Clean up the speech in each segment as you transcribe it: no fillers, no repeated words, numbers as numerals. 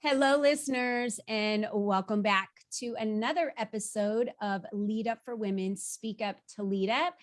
Hello, listeners, and welcome back to another episode of Lead Up for Women, Speak Up to Lead Up.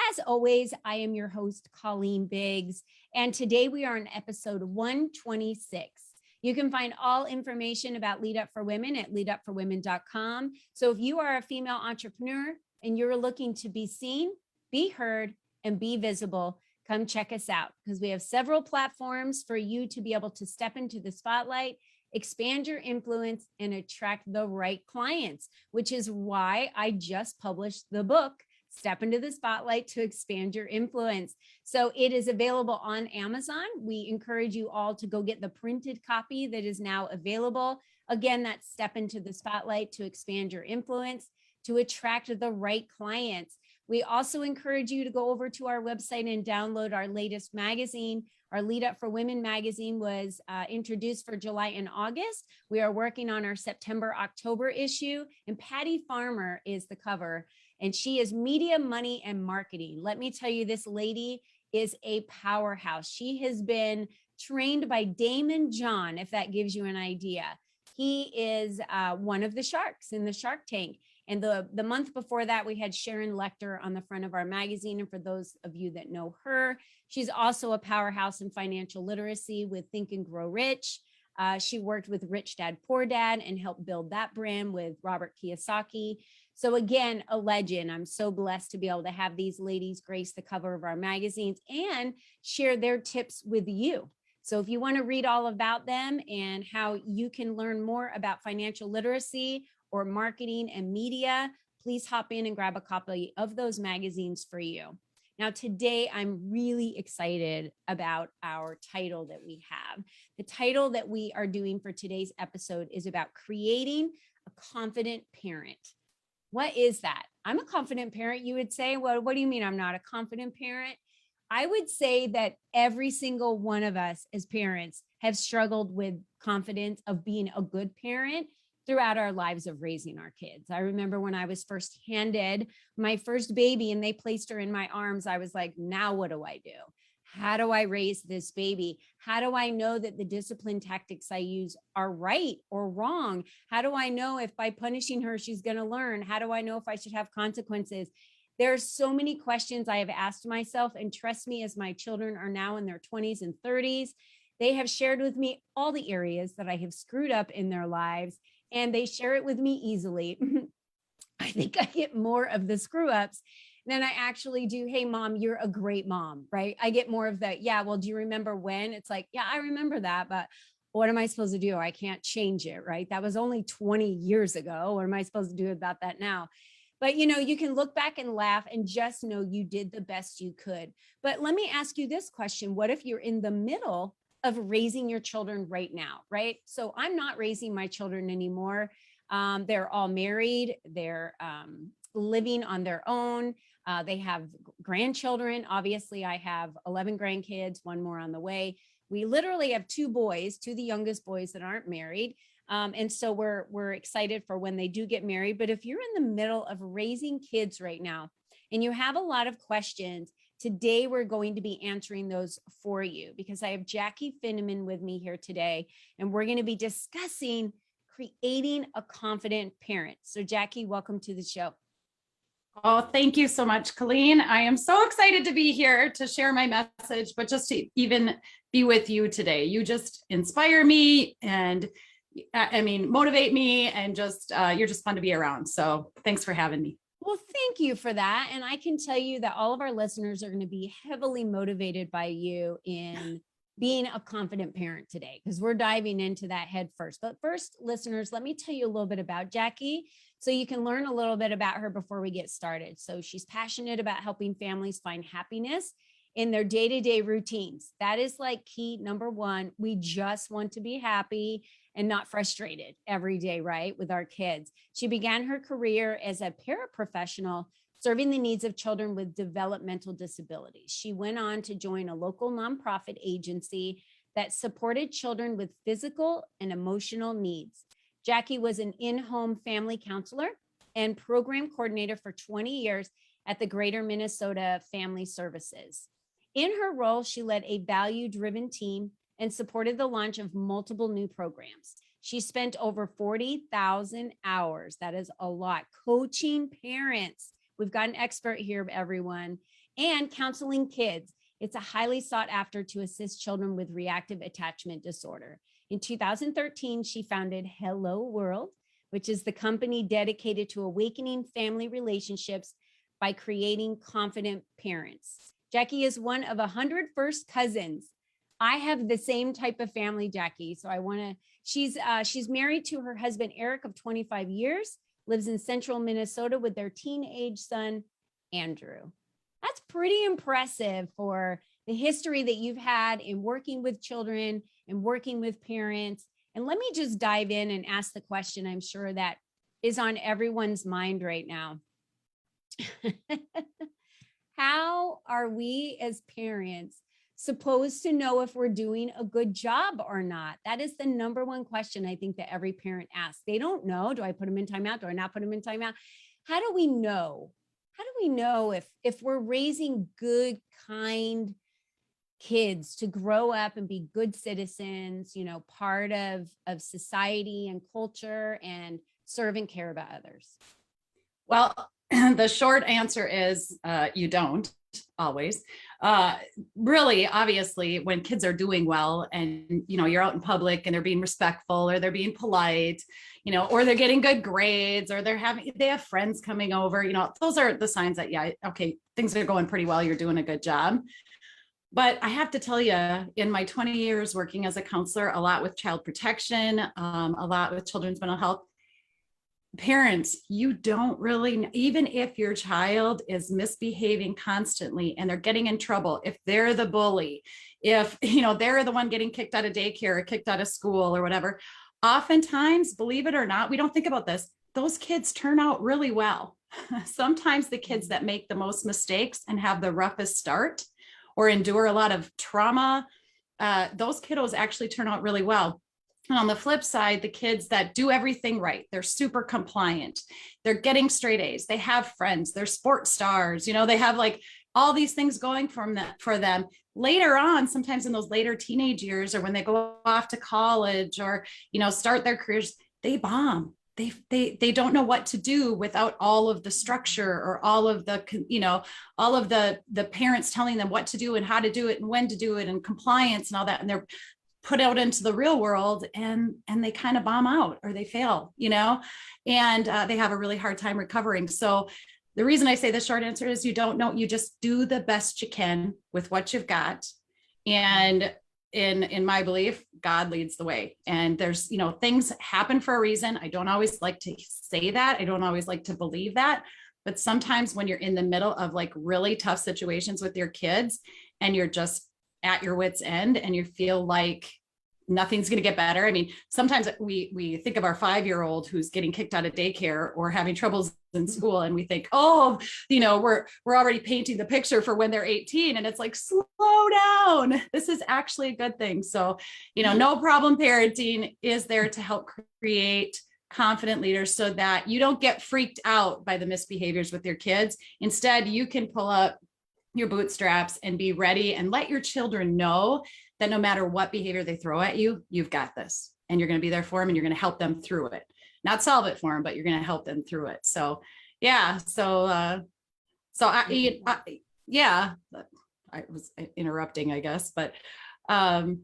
As always, I am your host, Colleen Biggs, and today we are on episode 126. You can find all information about Lead Up for Women at leadupforwomen.com. So if you are a female entrepreneur and you're looking to be seen, be heard, and be visible, come check us out because we have several platforms for you to be able to step into the spotlight, expand your influence, and attract the right clients, which is why I just published the book, Step into the Spotlight to Expand Your Influence. So it is available on Amazon. We encourage you all to go get the printed copy that is now available. Again, that's Step into the Spotlight to Expand Your Influence to attract the right clients. We also encourage you to go over to our website and download our latest magazine. Our Lead Up for Women magazine was introduced for July and August. We are working on our September, October issue, and Patty Farmer is the cover, and she is media, money, and marketing. Let me tell you, this lady is a powerhouse. She has been trained by Damon John, if that gives you an idea. He is one of the sharks in the Shark Tank. And the month before that, we had Sharon Lecter on the front of our magazine. And for those of you that know her, she's also a powerhouse in financial literacy with Think and Grow Rich. She worked with Rich Dad, Poor Dad and helped build that brand with Robert Kiyosaki. So again, a legend. I'm so blessed to be able to have these ladies grace the cover of our magazines and share their tips with you. So if you want to read all about them and how you can learn more about financial literacy or marketing and media, please hop in and grab a copy of those magazines for you. Now, today, I'm really excited about our title that we have. The title that we are doing for today's episode is about creating a confident parent. What is that? I'm a confident parent, you would say. Well, what do you mean I'm not a confident parent? I would say that every single one of us as parents have struggled with confidence of being a good parent throughout our lives of raising our kids. I remember when I was first handed my first baby and they placed her in my arms, I was like, now what do I do? How do I raise this baby? How do I know that the discipline tactics I use are right or wrong? How do I know if by punishing her, she's going to learn? How do I know if I should have consequences? There are so many questions I have asked myself, and trust me, as my children are now in their 20s and 30s, they have shared with me all the areas that I have screwed up in their lives, and they share it with me easily. I think I get more of the screw ups than I actually do. Hey, mom, you're a great mom, right? I get more of that. Yeah, well, do you remember when? It's like, yeah, I remember that, but what am I supposed to do? I can't change it, right? That was only 20 years ago. What am I supposed to do about that now? But, you can look back and laugh and just know you did the best you could. But let me ask you this question. What if you're in the middle of raising your children right now, right? So I'm not raising my children anymore. They're all married. They're living on their own. They have grandchildren. Obviously, I have 11 grandkids, one more on the way. We literally have two boys, two of the youngest boys that aren't married. And so we're excited for when they do get married. But if you're in the middle of raising kids right now and you have a lot of questions, today we're going to be answering those for you because I have Jaci Finneman with me here today, and we're going to be discussing creating a confident parent. So Jaci, welcome to the show. Oh, thank you so much, Colleen. I am so excited to be here to share my message, but just to even be with you today. You just inspire me and motivate me, and just you're just fun to be around. So thanks for having me. Well, thank you for that. And I can tell you that all of our listeners are going to be heavily motivated by you in being a confident parent today, because we're diving into that head first. But first, listeners, let me tell you a little bit about Jaci so you can learn a little bit about her before we get started. So she's passionate about helping families find happiness in their day-to-day routines. That is like key number one. We just want to be happy and not frustrated every day, right? With our kids. She began her career as a paraprofessional serving the needs of children with developmental disabilities. She went on to join a local nonprofit agency that supported children with physical and emotional needs. Jaci was an in-home family counselor and program coordinator for 20 years at the Greater Minnesota Family Services. In her role, she led a value-driven team and supported the launch of multiple new programs. She spent over 40,000 hours. That is a lot. Coaching parents. We've got an expert here, everyone, and counseling kids. It's a highly sought after to assist children with reactive attachment disorder. In 2013, she founded Hello World, which is the company dedicated to awakening family relationships by creating confident parents. Jaci is one of 100 first cousins. I have the same type of family, Jaci. So I want to, she's married to her husband, Eric, of 25 years, lives in central Minnesota with their teenage son, Andrew. That's pretty impressive for the history that you've had in working with children and working with parents. And let me just dive in and ask the question I'm sure that is on everyone's mind right now. How are we as parents supposed to know if we're doing a good job or not? That is the number one question I think that every parent asks. They don't know. Do I put them in timeout? Do I not put them in timeout? How do we know? How do we know if we're raising good, kind kids to grow up and be good citizens, you know, part of society and culture and serve and care about others? Well, the short answer is you don't always. Really, obviously, when kids are doing well and, you know, you're out in public and they're being respectful or they're being polite, you know, or they're getting good grades or they have friends coming over, you know, those are the signs that, yeah, okay, things are going pretty well. You're doing a good job. But I have to tell you, in my 20 years working as a counselor, a lot with child protection, a lot with children's mental health, parents, you don't really, even if your child is misbehaving constantly and they're getting in trouble, if they're the bully, if, you know, they're the one getting kicked out of daycare or kicked out of school or whatever, oftentimes, believe it or not, we don't think about this, those kids turn out really well. Sometimes the kids that make the most mistakes and have the roughest start or endure a lot of trauma, those kiddos actually turn out really well. And on the flip side, the kids that do everything right, they're super compliant, they're getting straight A's, they have friends, they're sports stars, you know, they have like all these things going for them. Later on, sometimes in those later teenage years or when they go off to college or, you know, start their careers, they bomb. They don't know what to do without all of the structure or all of the, you know, all of the parents telling them what to do and how to do it and when to do it and compliance and all that. And they're put out into the real world and they kind of bomb out or they fail, you know, and they have a really hard time recovering. So the reason I say the short answer is you don't know, you just do the best you can with what you've got. And in my belief, God leads the way. And there's, you know, things happen for a reason. I don't always like to say that. I don't always like to believe that. But sometimes when you're in the middle of like really tough situations with your kids and you're just at your wit's end and you feel like nothing's going to get better. I mean, sometimes we think of our 5-year-old who's getting kicked out of daycare or having troubles in school. And we think, oh, you know, we're already painting the picture for when they're 18. And it's like, slow down. This is actually a good thing. So, you know, no problem parenting is there to help create confident leaders so that you don't get freaked out by the misbehaviors with your kids. Instead, you can pull up your bootstraps and be ready and let your children know that no matter what behavior they throw at you, you've got this and you're going to be there for them and you're going to help them through it. Not solve it for them, but you're going to help them through it. So, yeah. I was interrupting, I guess, but love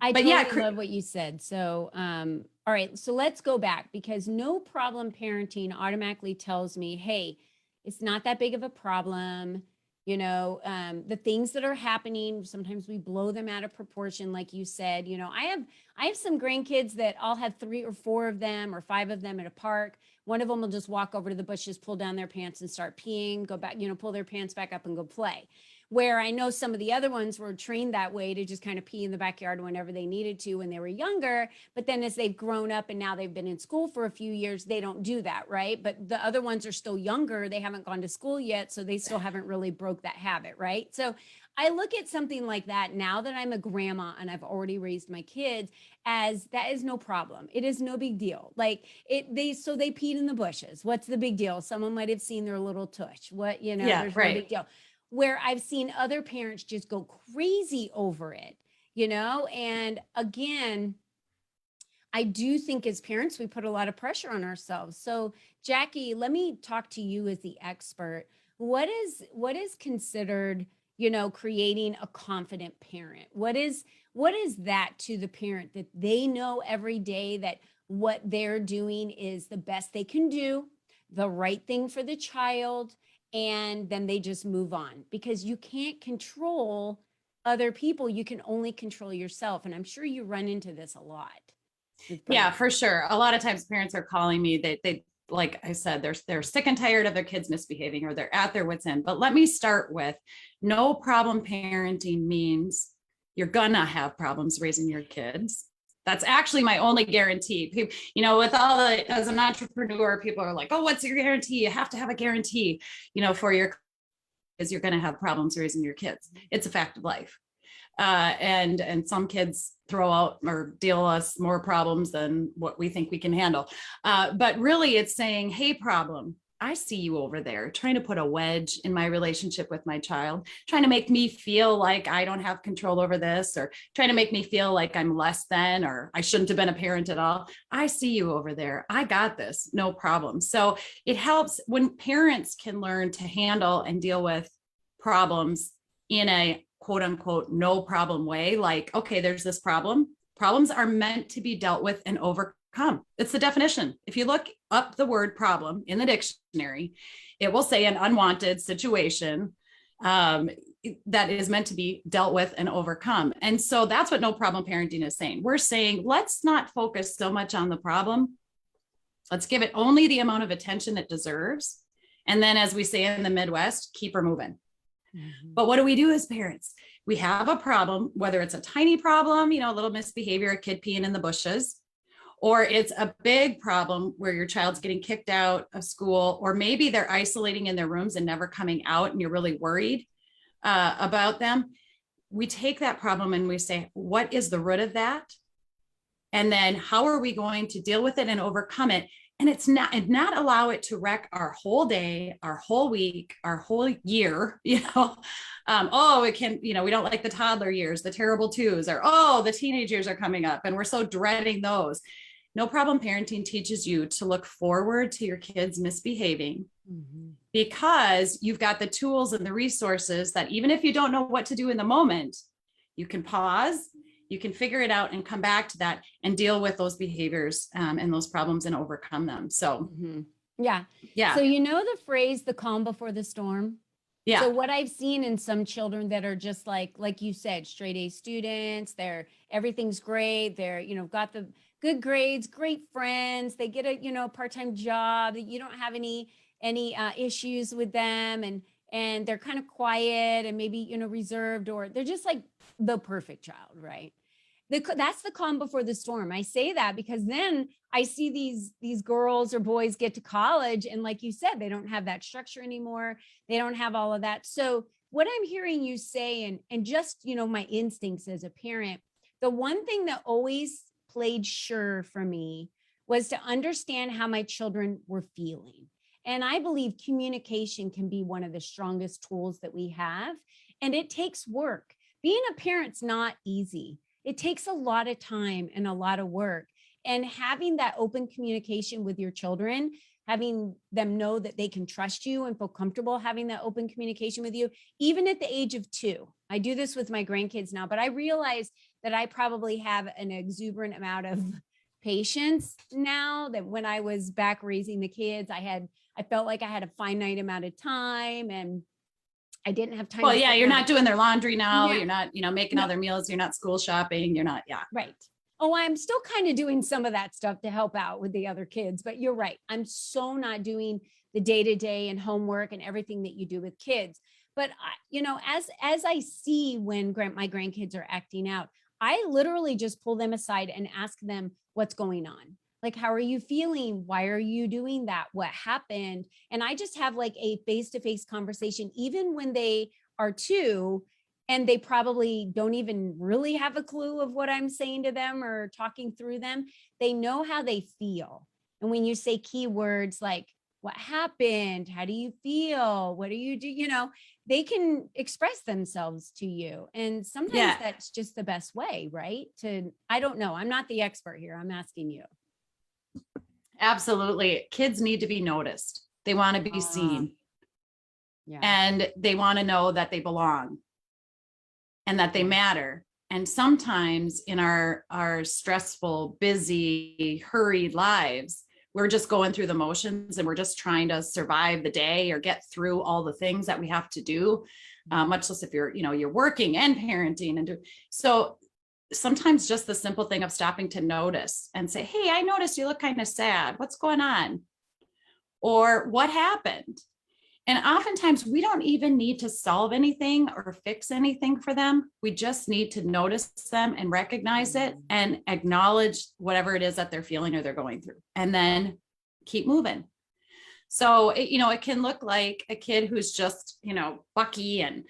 what you said. So, all right, so let's go back because no problem parenting automatically tells me, hey, it's not that big of a problem. You know, the things that are happening, sometimes we blow them out of proportion. Like you said, you know, I have some grandkids that I'll have 3 or 4 of them or 5 of them at a park. One of them will just walk over to the bushes, pull down their pants and start peeing, go back, you know, pull their pants back up and go play. Where I know some of the other ones were trained that way to just kind of pee in the backyard whenever they needed to when they were younger. But then as they've grown up and now they've been in school for a few years, they don't do that, right? But the other ones are still younger. They haven't gone to school yet, so they still haven't really broke that habit, right? So I look at something like that now that I'm a grandma and I've already raised my kids as that is no problem. It is no big deal. Like they peed in the bushes. What's the big deal? Someone might have seen their little tush. What, you know, there's no big deal. Where I've seen other parents just go crazy over it, you know? And again, I do think as parents, we put a lot of pressure on ourselves. So, Jackie, let me talk to you as the expert. What is considered, creating a confident parent? What is that to the parent, that they know every day that what they're doing is the best they can do, the right thing for the child, and then they just move on, because you can't control other people. You can only control yourself. And I'm sure you run into this a lot with Yeah, parents. for sure. A lot of times parents are calling me, they like I said, they're sick and tired of their kids misbehaving, or they're at their wits end. But let me start with, no problem parenting means you're gonna have problems raising your kids. That's actually my only guarantee. With all the, as an entrepreneur, people are like, oh, what's your guarantee? You have to have a guarantee, for your kids, you're going to have problems raising your kids. It's a fact of life. And some kids throw out or deal us more problems than what we think we can handle. But really it's saying, hey, problem, I see you over there trying to put a wedge in my relationship with my child, trying to make me feel like I don't have control over this, or trying to make me feel like I'm less than, or I shouldn't have been a parent at all. I see you over there. I got this, no problem. So it helps when parents can learn to handle and deal with problems in a quote unquote no problem way. Like, okay, there's this problem. Problems are meant to be dealt with and overcome. It's the definition. If you look up the word problem in the dictionary, it will say an unwanted situation that is meant to be dealt with and overcome. And so that's what no problem parenting is saying. We're saying, let's not focus so much on the problem. Let's give it only the amount of attention it deserves. And then, as we say in the Midwest, keep her moving. Mm-hmm. But what do we do as parents? We have a problem, whether it's a tiny problem, a little misbehavior, a kid peeing in the bushes, or it's a big problem where your child's getting kicked out of school, or maybe they're isolating in their rooms and never coming out, and you're really worried about them. We take that problem and we say, what is the root of that? And then how are we going to deal with it and overcome it? And it's not allow it to wreck our whole day, our whole week, our whole year, it can, we don't like the toddler years, the terrible twos, or, the teenage years are coming up and we're so dreading those. No problem parenting teaches you to look forward to your kids misbehaving, mm-hmm. because you've got the tools and the resources that even if you don't know what to do in the moment, you can pause, you can figure it out and come back to that and deal with those behaviors and those problems and overcome them. So, mm-hmm. Yeah. So, the phrase, the calm before the storm. Yeah. So what I've seen in some children that are just like you said, straight A students, everything's great. They're, got the good grades, great friends. They get a, part-time job that you don't have any issues with them. And they're kind of quiet and maybe, reserved, or they're just like the perfect child, right? That's the calm before the storm. I say that because then I see these girls or boys get to college, and like you said, they don't have that structure anymore. They don't have all of that. So what I'm hearing you say, and just, my instincts as a parent, the one thing that always played sure for me was to understand how my children were feeling. And I believe communication can be one of the strongest tools that we have. And it takes work. Being a parent's not easy. It takes a lot of time and a lot of work. And having that open communication with your children, having them know that they can trust you and feel comfortable having that open communication with you, even at the age of 2. I do this with my grandkids now, but I realize that I probably have an exuberant amount of patience now that when I was back raising the kids, I felt like I had a finite amount of time and I didn't have time. Well, yeah, you're not doing their laundry now. Yeah. You're not, making all their meals. You're not school shopping. You're not, yeah. Right. Oh, I'm still kind of doing some of that stuff to help out with the other kids, but you're right. I'm so not doing the day-to-day and homework and everything that you do with kids. But as I see when my grandkids are acting out, I literally just pull them aside and ask them what's going on. Like, how are you feeling? Why are you doing that? What happened? And I just have like a face-to-face conversation, even when they are 2 and they probably don't even really have a clue of what I'm saying to them or talking through them. They know how they feel. And when you say keywords like, what happened? How do you feel? What do you do? they can express themselves to you. And sometimes Yeah, that's just the best way, right? I don't know. I'm not the expert here. I'm asking you. absolutely. Kids need to be noticed. They want to be Ah, seen, yeah. and they want to know that they belong and that they Yeah. matter. And sometimes in our stressful, busy, hurried lives, we're just going through the motions and we're just trying to survive the day or get through all the things that we have to do. Much less if you're working and parenting so sometimes just the simple thing of stopping to notice and say, hey, I noticed you look kind of sad. What's going on? Or what happened? And oftentimes we don't even need to solve anything or fix anything for them. We just need to notice them and recognize it and acknowledge whatever it is that they're feeling or they're going through, and then keep moving. So, it can look like a kid who's just, bucky and,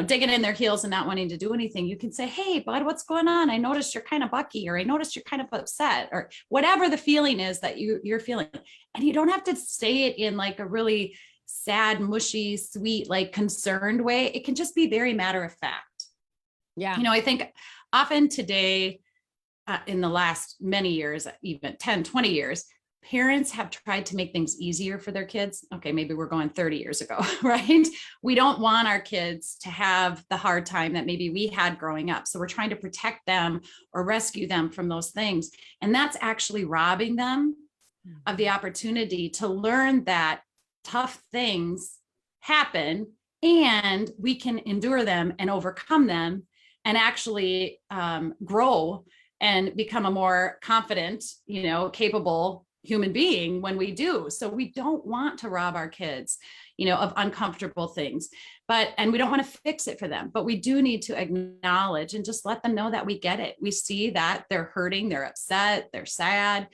digging in their heels and not wanting to do anything. You can say, hey, bud, what's going on? I noticed you're kind of bucky, or I noticed you're kind of upset, or whatever the feeling is that you're feeling. And you don't have to say it in like a really sad, mushy, sweet, like concerned way. It can just be very matter of fact. Yeah. I think often today, in the last many years, even 10, 20 years, parents have tried to make things easier for their kids. Okay, maybe we're going 30 years ago, right? We don't want our kids to have the hard time that maybe we had growing up. So we're trying to protect them or rescue them from those things. And that's actually robbing them of the opportunity to learn that tough things happen and we can endure them and overcome them and actually grow and become a more confident, capable human being when we do. So we don't want to rob our kids, of uncomfortable things, and we don't want to fix it for them, but we do need to acknowledge and just let them know that we get it. We see that they're hurting, they're upset, they're sad,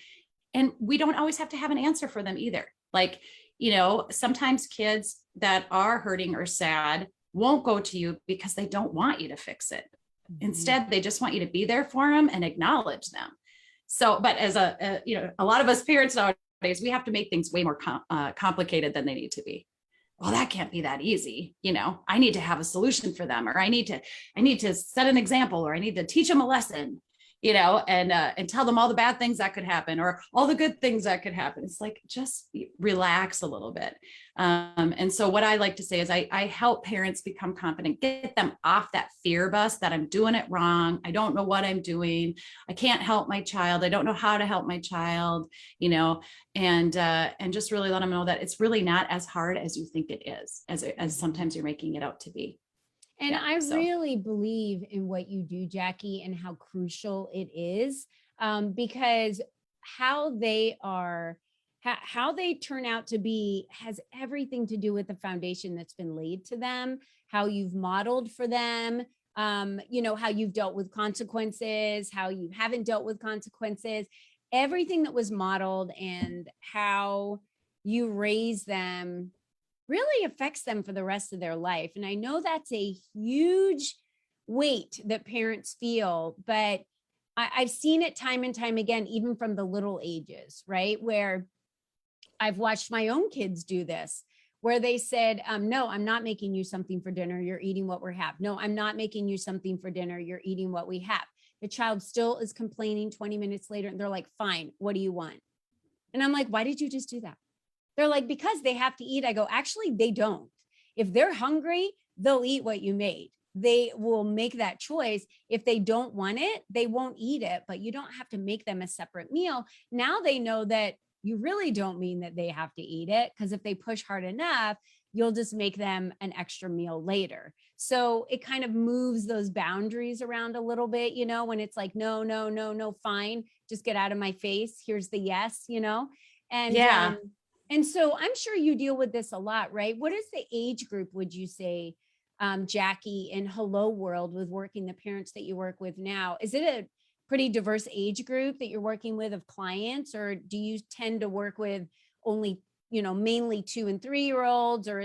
and we don't always have to have an answer for them either. Like, sometimes kids that are hurting or sad won't go to you because they don't want you to fix it. Instead, they just want you to be there for them and acknowledge them. So, but as a lot of us parents nowadays, we have to make things way more complicated than they need to be. Well, that can't be that easy. I need to have a solution for them, or I need to set an example, or I need to teach them a lesson, and tell them all the bad things that could happen or all the good things that could happen. It's like, just relax a little bit. And so what I like to say is I help parents become confident, get them off that fear bus that I'm doing it wrong. I don't know what I'm doing. I can't help my child. I don't know how to help my child, and just really let them know that it's really not as hard as you think it is, as sometimes you're making it out to be. And Yeah, I so. really believe in what you do, Jackie, and how crucial it is, because how they are, how they turn out to be has everything to do with the foundation that's been laid to them, how you've modeled for them, how you've dealt with consequences, how you haven't dealt with consequences, everything that was modeled and how you raise them really affects them for the rest of their life. And I know that's a huge weight that parents feel, but I've seen it time and time again, even from the little ages, right? Where I've watched my own kids do this, where they said, no, I'm not making you something for dinner. You're eating what we have. No, I'm not making you something for dinner. You're eating what we have. The child still is complaining 20 minutes later, and they're like, fine, what do you want? And I'm like, why did you just do that? They're like, because they have to eat. I go, actually, they don't. If they're hungry, they'll eat what you made. They will make that choice. If they don't want it, they won't eat it, but you don't have to make them a separate meal. Now they know that you really don't mean that they have to eat it, because if they push hard enough, you'll just make them an extra meal later. So it kind of moves those boundaries around a little bit, when it's like, no, no, no, no, fine, just get out of my face. Here's the yes, and Yeah. and so I'm sure you deal with this a lot, right? What is the age group, would you say, Jackie, in Hello World, with working the parents that you work with now? Is it a pretty diverse age group that you're working with of clients, or do you tend to work with only, mainly 2 and 3-year-olds, or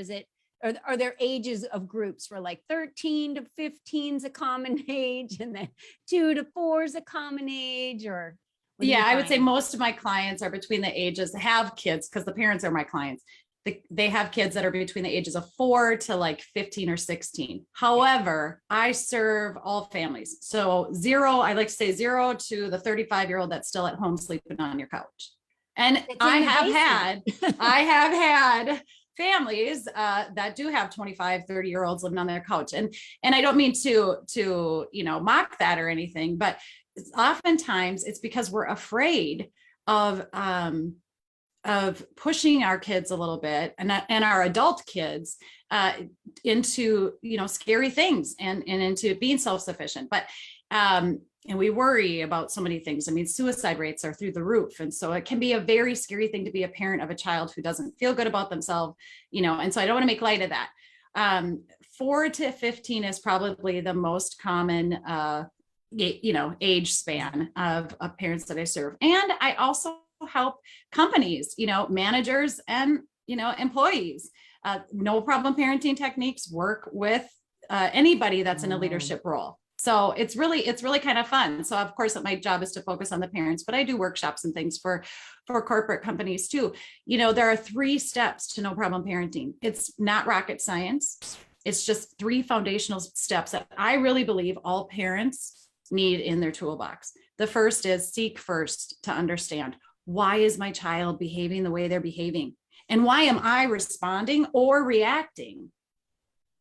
are there ages of groups for like 13 to 15 is a common age, and then 2 to 4 is a common age, or what do Yeah, you I would say find? most of my clients are between the ages, have kids, because the parents are my clients, they have kids that are between the ages of 4 to like 15 or 16. However, I serve all families. So I like to say 0 to the 35-year-old that's still at home sleeping on your couch. And I have had families that do have 25, 30-year-olds living on their couch. And I don't mean to mock that or anything, but oftentimes it's because we're afraid of pushing our kids a little bit and our adult kids into, scary things and into being self-sufficient. But, and we worry about so many things. I mean, suicide rates are through the roof. And so it can be a very scary thing to be a parent of a child who doesn't feel good about themselves, and so I don't want to make light of that. 4 to 15 is probably the most common, age span of parents that I serve. And I also help companies, managers and, employees. No problem parenting techniques work with anybody that's in a leadership role. So it's really kind of fun. So of course my job is to focus on the parents, but I do workshops and things for corporate companies too. There are 3 steps to no problem parenting. It's not rocket science. It's just 3 foundational steps that I really believe all parents need in their toolbox. The first is seek first to understand, why is my child behaving the way they're behaving? And why am I responding or reacting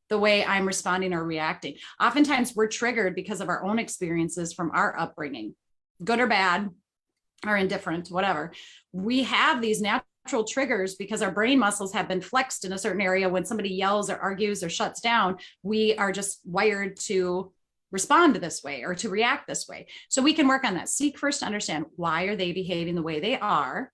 the way I'm responding or reacting? Oftentimes we're triggered because of our own experiences from our upbringing, good or bad, or indifferent, whatever. We have these natural triggers because our brain muscles have been flexed in a certain area. When somebody yells or argues or shuts down, we are just wired to respond to this way or to react this way. So we can work on that. Seek first to understand, why are they behaving the way they are?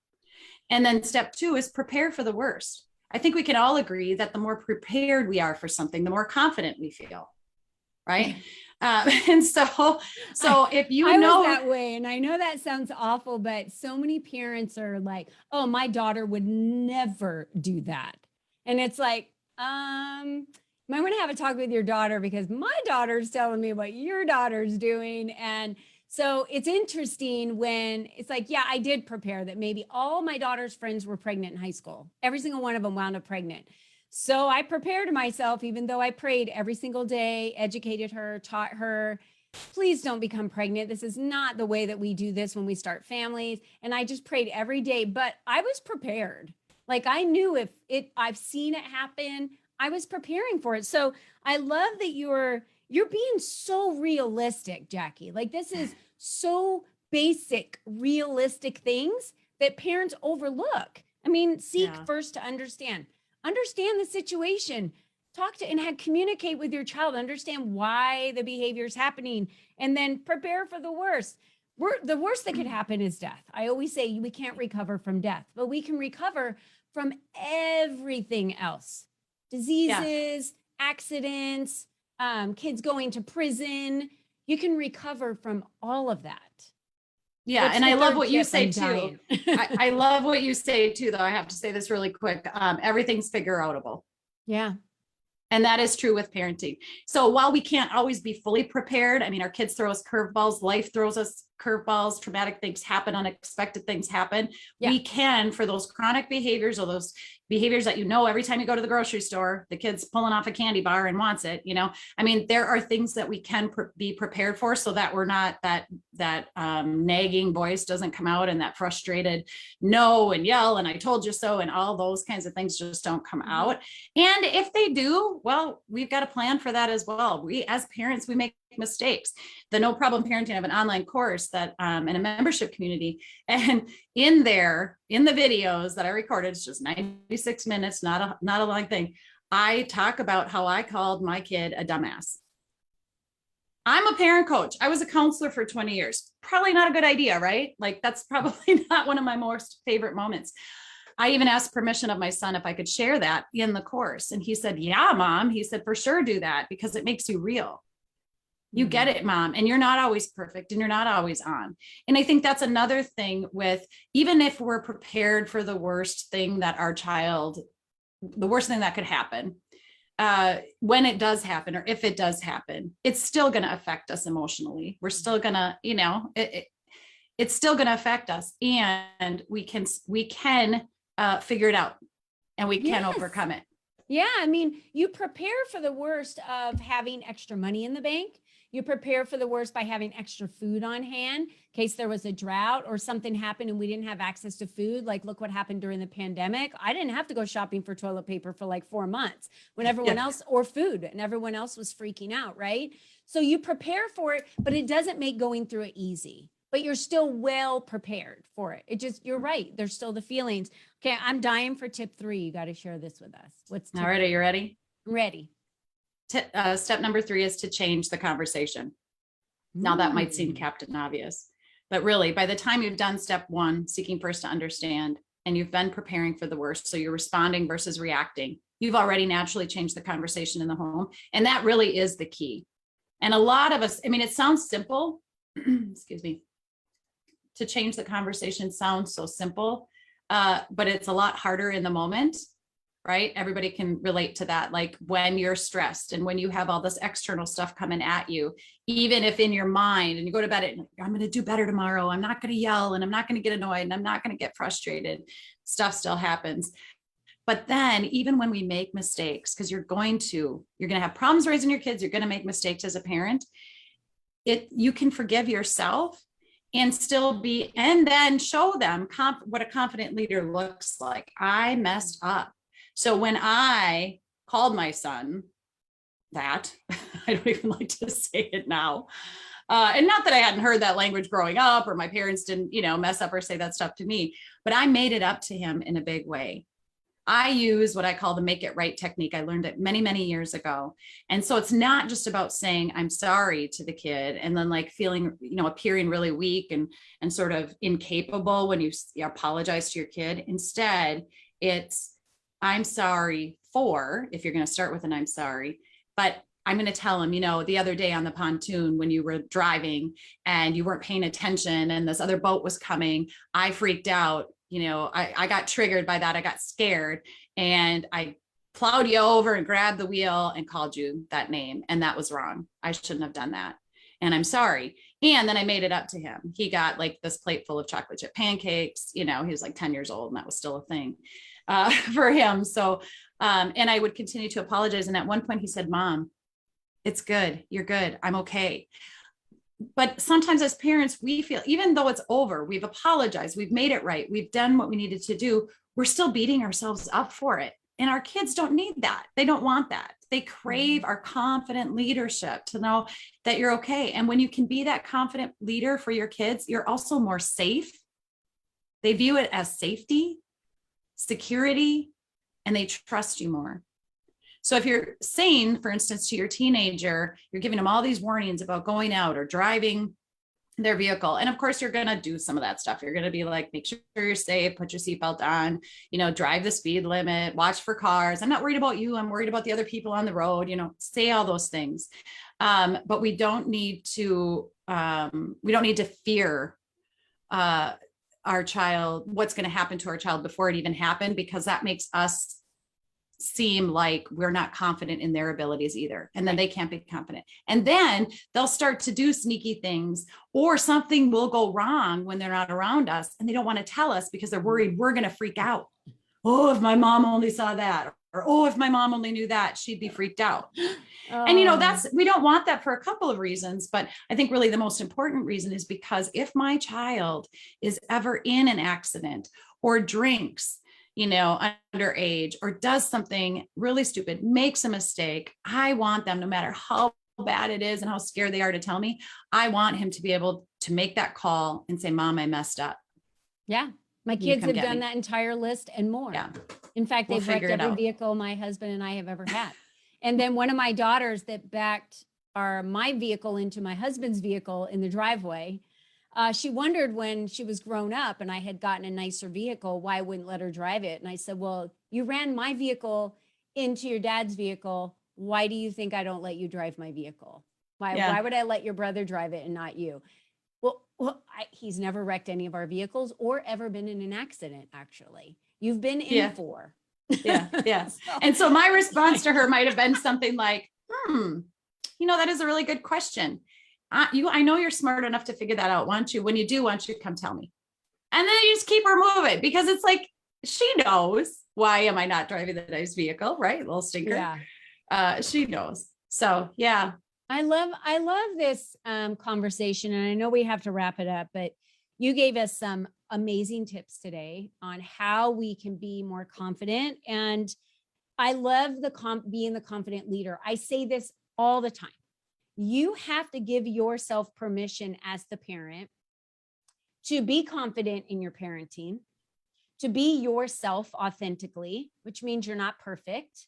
And then step 2 is prepare for the worst. I think we can all agree that the more prepared we are for something, the more confident we feel, right? And so if I was that way, and I know that sounds awful, but so many parents are like, "Oh, my daughter would never do that," and it's like, might want to have a talk with your daughter, because my daughter's telling me what your daughter's doing. And so it's interesting when it's like, yeah, I did prepare that maybe all my daughter's friends were pregnant in high school. Every single one of them wound up pregnant. So I prepared myself, even though I prayed every single day, educated her, taught her, please don't become pregnant. This is not the way that we do this when we start families. And I just prayed every day, but I was prepared. Like, I knew I've seen it happen. I was preparing for it. So I love that you're being so realistic, Jaci. Like, this is so basic, realistic things that parents overlook. I mean, seek first to understand the situation, talk to and communicate with your child, understand why the behavior is happening, and then prepare for the worst. The worst that could happen is death. I always say we can't recover from death, but we can recover from everything else. Diseases, accidents, kids going to prison. You can recover from all of that. Yeah. And I love what you say too. I love what you say too, though. I have to say this really quick. Everything's figure outable. Yeah. And that is true with parenting. So while we can't always be fully prepared, I mean, our kids throw us curveballs, life throws us curveballs, traumatic things happen, unexpected things happen. Yeah. We can, for those chronic behaviors or those behaviors that, every time you go to the grocery store, the kid's pulling off a candy bar and wants it, I mean, there are things that we can be prepared for, so that we're not that nagging voice doesn't come out, and that frustrated no and yell and I told you so and all those kinds of things just don't come out. And if they do, well, we've got a plan for that as well. We, as parents, we make mistakes. The No Problem Parenting, I have an online course that in a membership community, and in the videos that I recorded, it's just 96 minutes, not a long thing. I talk about how I called my kid a dumbass. I'm a parent coach. I was a counselor for 20 years. Probably not a good idea, right? Like, that's probably not one of my most favorite moments. I even asked permission of my son if I could share that in the course. And he said, yeah, Mom. He said, for sure, do that, because it makes you real. You get it, Mom. And you're not always perfect and you're not always on. And I think that's another thing with, even if we're prepared for the worst thing that the worst thing that could happen, when it does happen, or if it does happen, it's still going to affect us emotionally. We're still going to, it's still going to affect us, and we can figure it out. and we can Yes. overcome it. Yeah, I mean, you prepare for the worst of having extra money in the bank. You prepare for the worst by having extra food on hand in case there was a drought or something happened and we didn't have access to food. Like, look what happened during the pandemic. I didn't have to go shopping for toilet paper for like 4 months when everyone else, or food, and everyone else was freaking out, right? So you prepare for it, but it doesn't make going through it easy. But you're still well prepared for it. It just, you're right. There's still the feelings. Okay, I'm dying for tip 3. You got to share this with us. What's All right, are you ready? Ready. Step number 3 is to change the conversation. Now that might seem Captain Obvious, but really by the time you've done step 1, seeking first to understand, and you've been preparing for the worst, so you're responding versus reacting, you've already naturally changed the conversation in the home. And that really is the key. And a lot of us, I mean, it sounds simple, excuse me, to change the conversation sounds so simple, but it's a lot harder in the moment, right? Everybody can relate to that. Like when you're stressed and when you have all this external stuff coming at you, even if in your mind and you go to bed at, I'm going to do better tomorrow. I'm not going to yell and I'm not going to get annoyed and I'm not going to get frustrated. Stuff still happens. But then even when we make mistakes, because you're going to have problems raising your kids, you're going to make mistakes as a parent, you can forgive yourself and still be, and then show them what a confident leader looks like. I messed up. So when I called my son that, I don't even like to say it now. And not that I hadn't heard that language growing up or my parents didn't, mess up or say that stuff to me, but I made it up to him in a big way. I use what I call the make it right technique. I learned it many, many years ago. And so it's not just about saying I'm sorry to the kid and then like feeling, appearing really weak and sort of incapable when you apologize to your kid. Instead, it's I'm sorry for, if you're going to start with an I'm sorry, but I'm going to tell him, the other day on the pontoon when you were driving and you weren't paying attention and this other boat was coming, I freaked out. I got triggered by that. I got scared and I plowed you over and grabbed the wheel and called you that name. And that was wrong. I shouldn't have done that. And I'm sorry. And then I made it up to him. He got like this plate full of chocolate chip pancakes. He was like 10 years old and that was still a thing for him. So, and I would continue to apologize. And at one point he said, Mom, it's good. You're good. I'm okay. But sometimes as parents, we feel, even though it's over, we've apologized, we've made it right, we've done what we needed to do, we're still beating ourselves up for it. And our kids don't need that. They don't want that. They crave our confident leadership to know that you're okay. And when you can be that confident leader for your kids, you're also more safe. They view it as safety, security, and they trust you more. So if you're saying, for instance, to your teenager, you're giving them all these warnings about going out or driving their vehicle. And of course, you're going to do some of that stuff. You're going to be like, make sure you're safe, put your seatbelt on, drive the speed limit, watch for cars. I'm not worried about you. I'm worried about the other people on the road, say all those things. But we don't need to fear our child, what's going to happen to our child before it even happened, because that makes us seem like we're not confident in their abilities either. And then they can't be confident. And then they'll start to do sneaky things, or something will go wrong when they're not around us and they don't want to tell us because they're worried we're going to freak out. Oh, if my mom only saw that, or, oh, if my mom only knew that, she'd be freaked out. And, we don't want that for a couple of reasons, but I think really the most important reason is because if my child is ever in an accident or drinks, underage, or does something really stupid, makes a mistake, I want them, no matter how bad it is and how scared they are to tell me, I want him to be able to make that call and say, Mom, I messed up. Yeah. My kids have done that entire list and more. Yeah. In fact, they've wrecked every vehicle my husband and I have ever had. And then one of my daughters that backed my vehicle into my husband's vehicle in the driveway, she wondered when she was grown up and I had gotten a nicer vehicle, why I wouldn't let her drive it. And I said, well, you ran my vehicle into your dad's vehicle. Why do you think I don't let you drive my vehicle? Why would I let your brother drive it and not you? Well, he's never wrecked any of our vehicles or ever been in an accident, actually. You've been in 4. Yeah. And so my response to her might have been something like, that is a really good question. I know you're smart enough to figure that out. Why don't you come tell me? And then you just keep her moving, because it's like, she knows, why am I not driving the nice vehicle? Right. Little stinker. Yeah. She knows. So yeah. I love this conversation, and I know we have to wrap it up, but you gave us some amazing tips today on how we can be more confident. And I love being the confident leader. I say this all the time. You have to give yourself permission as the parent to be confident in your parenting, to be yourself authentically, which means you're not perfect.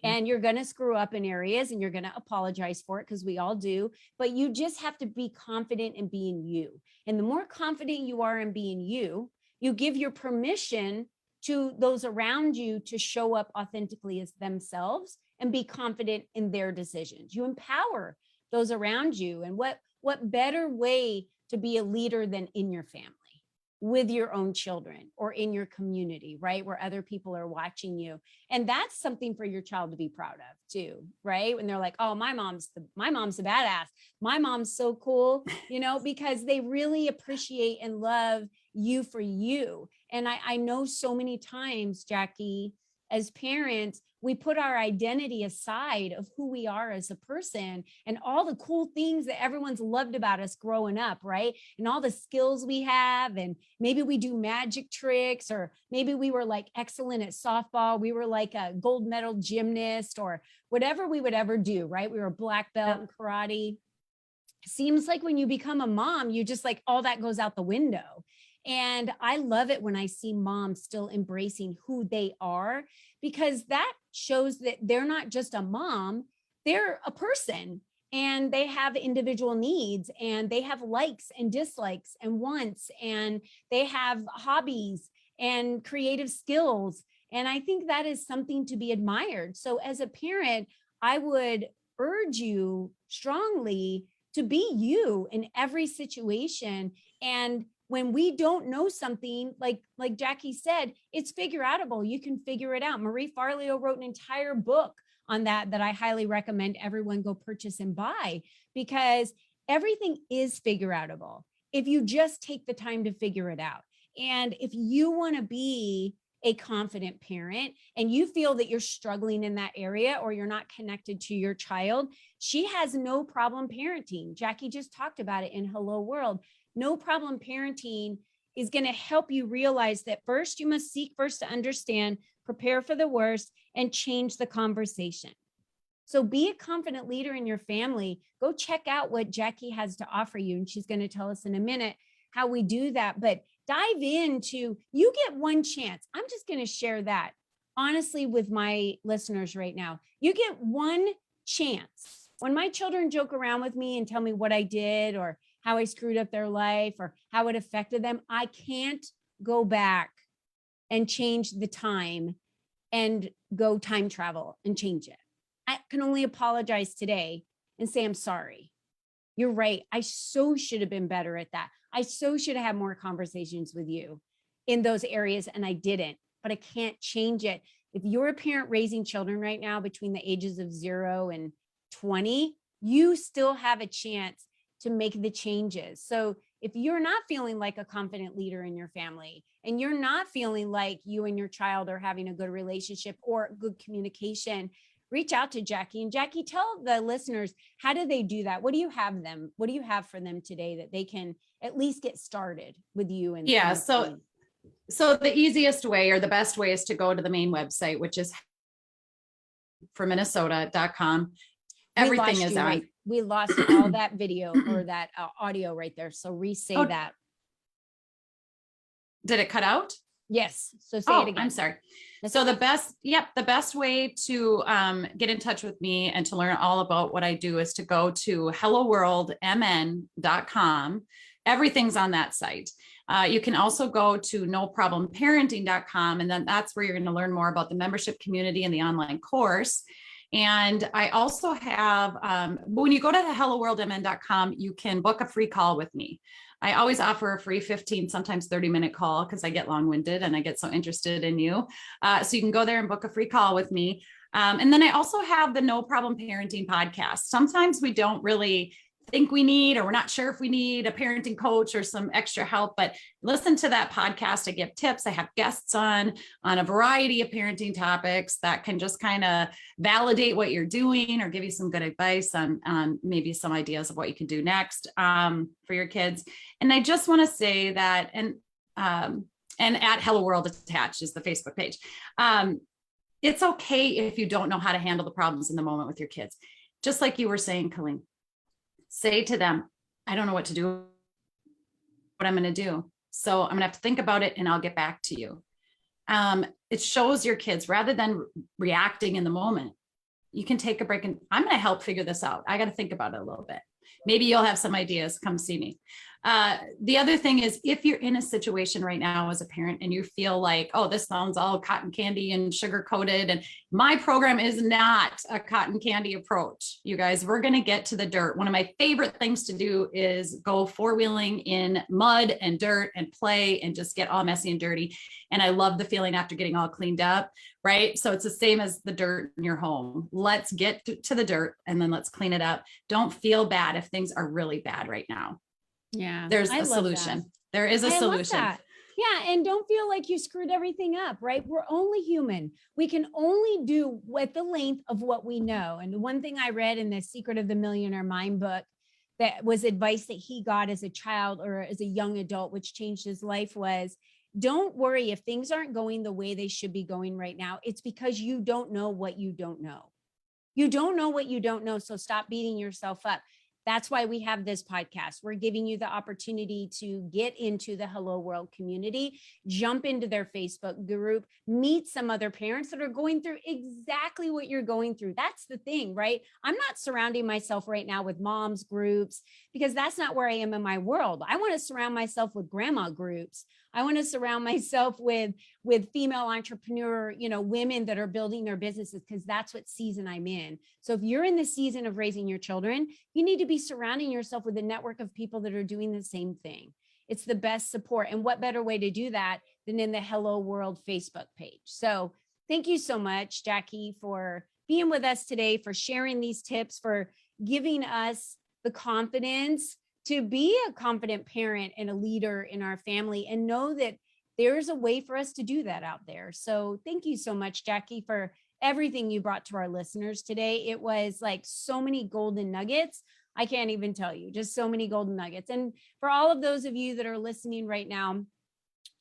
And you're going to screw up in areas and you're going to apologize for it, because we all do. But you just have to be confident in being you. And the more confident you are in being you, you give your permission to those around you to show up authentically as themselves and be confident in their decisions. You empower those around you. And what better way to be a leader than in your family, with your own children, or in your community, right? Where other people are watching you. And that's something for your child to be proud of too, right? When they're like, oh, my mom's a badass. My mom's so cool, because they really appreciate and love you for you. And I know so many times, Jaci, as parents, we put our identity aside of who we are as a person and all the cool things that everyone's loved about us growing up, right? And all the skills we have, and maybe we do magic tricks, or maybe we were like excellent at softball. We were like a gold medal gymnast, or whatever we would ever do, right? We were a black belt in karate. Seems like when you become a mom, you just like all that goes out the window. And I love it when I see moms still embracing who they are, because that shows that they're not just a mom, they're a person, and they have individual needs, and they have likes and dislikes and wants, and they have hobbies and creative skills. And I think that is something to be admired. So as a parent, I would urge you strongly to be you in every situation. And when we don't know something, like Jaci said, it's figure outable. You can figure it out. Marie Forleo wrote an entire book on that I highly recommend everyone go purchase and buy, because everything is figure outable if you just take the time to figure it out. And if you want to be a confident parent and you feel that you're struggling in that area, or you're not connected to your child, she has No Problem Parenting. Jaci just talked about it in Hello World. No Problem Parenting is going to help you realize that first, you must seek first to understand, prepare for the worst, and change the conversation. So be a confident leader in your family. Go check out what Jaci has to offer you. And she's going to tell us in a minute how we do that. But dive into, you get one chance. I'm just going to share that honestly with my listeners right now. You get one chance. When my children joke around with me and tell me what I did, or how I screwed up their life, or how it affected them, I can't go back and change the time and go time travel and change it. I can only apologize today and say, I'm sorry. You're right. I so should have been better at that. I so should have had more conversations with you in those areas, and I didn't, but I can't change it. If you're a parent raising children right now between the ages of 0 and 20, you still have a chance to make the changes. So if you're not feeling like a confident leader in your family, and you're not feeling like you and your child are having a good relationship or good communication, reach out to Jaci. And Jaci, tell the listeners, how do they do that? What do you have for them today that they can at least get started with you? And yeah, so the easiest way, or the best way, is to go to the main website, which is forminnesota.com. Everything is on. Right. We lost all that video or that audio right there. So re-say that. Did it cut out? Yes. So say it again. I'm sorry. So the best way to get in touch with me and to learn all about what I do is to go to helloworldmn.com. Everything's on that site. You can also go to noproblimparenting.com, and then that's where you're going to learn more about the membership community and the online course. And I also have, when you go to the helloworldmn.com, you can book a free call with me. I always offer a free 15, sometimes 30-minute call, because I get long-winded and I get so interested in you. So you can go there and book a free call with me. And then I also have the No Problem Parenting podcast. Sometimes we don't really think we need, or we're not sure if we need a parenting coach or some extra help, but listen to that podcast. I give tips. I have guests on a variety of parenting topics that can just kind of validate what you're doing or give you some good advice on maybe some ideas of what you can do next for your kids. And I just want to say that, and at Hello World Attached is the Facebook page. It's okay if you don't know how to handle the problems in the moment with your kids. Just like you were saying, Colleen, say to them, I don't know what to do, what I'm going to do. So I'm going to have to think about it and I'll get back to you. It shows your kids, rather than reacting in the moment, you can take a break and I'm going to help figure this out. I got to think about it a little bit. Maybe you'll have some ideas. Come see me. The other thing is, if you're in a situation right now as a parent and you feel like, oh, this sounds all cotton candy and sugar coated, and my program is not a cotton candy approach, you guys, we're going to get to the dirt. One of my favorite things to do is go four-wheeling in mud and dirt and play and just get all messy and dirty. And I love the feeling after getting all cleaned up, right? So it's the same as the dirt in your home. Let's get to the dirt and then let's clean it up. Don't feel bad if things are really bad right now. Yeah. There's a solution. There is a solution. Yeah. And don't feel like you screwed everything up, right? We're only human. We can only do at the length of what we know. And the one thing I read in the Secret of the Millionaire Mind book that was advice that he got as a child or as a young adult, which changed his life, was don't worry if things aren't going the way they should be going right now. It's because you don't know what you don't know. You don't know what you don't know. So stop beating yourself up. That's why we have this podcast. We're giving you the opportunity to get into the Hello World community, jump into their Facebook group, meet some other parents that are going through exactly what you're going through. That's the thing, right? I'm not surrounding myself right now with moms groups because that's not where I am in my world. I want to surround myself with grandma groups. I want to surround myself with female entrepreneur, women that are building their businesses, because that's what season I'm in. So if you're in the season of raising your children, you need to be surrounding yourself with a network of people that are doing the same thing. It's the best support. And what better way to do that than in the Hello World Facebook page? So thank you so much, Jaci, for being with us today, for sharing these tips, for giving us the confidence to be a confident parent and a leader in our family, and know that there's a way for us to do that out there. So thank you so much, Jaci, for everything you brought to our listeners today. It was like so many golden nuggets. I can't even tell you, just so many golden nuggets. And for all of those of you that are listening right now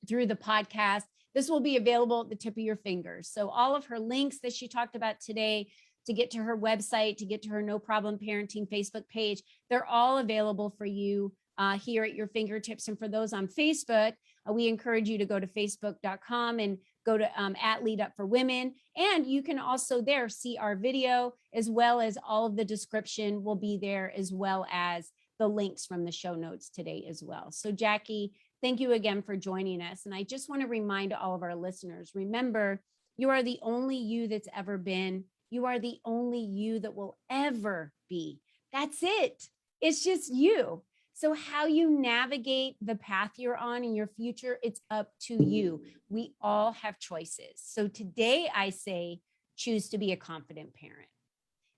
through the podcast, this will be available at the tip of your fingers. So all of her links that she talked about today, to get to her website, to get to her No Problem Parenting Facebook page, they're all available for you here at your fingertips. And for those on Facebook, we encourage you to go to facebook.com and go to at Lead Up for Women. And you can also there see our video, as well as all of the description will be there, as well as the links from the show notes today as well. So Jaci, thank you again for joining us. And I just want to remind all of our listeners, remember, you are the only you that's ever been. You are the only you that will ever be. That's it. It's just you. So how you navigate the path you're on in your future, it's up to you. We all have choices. So today I say, choose to be a confident parent.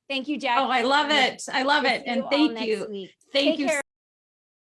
Thank you, Jaci. Oh, I love it. I love it. And thank you. Thank you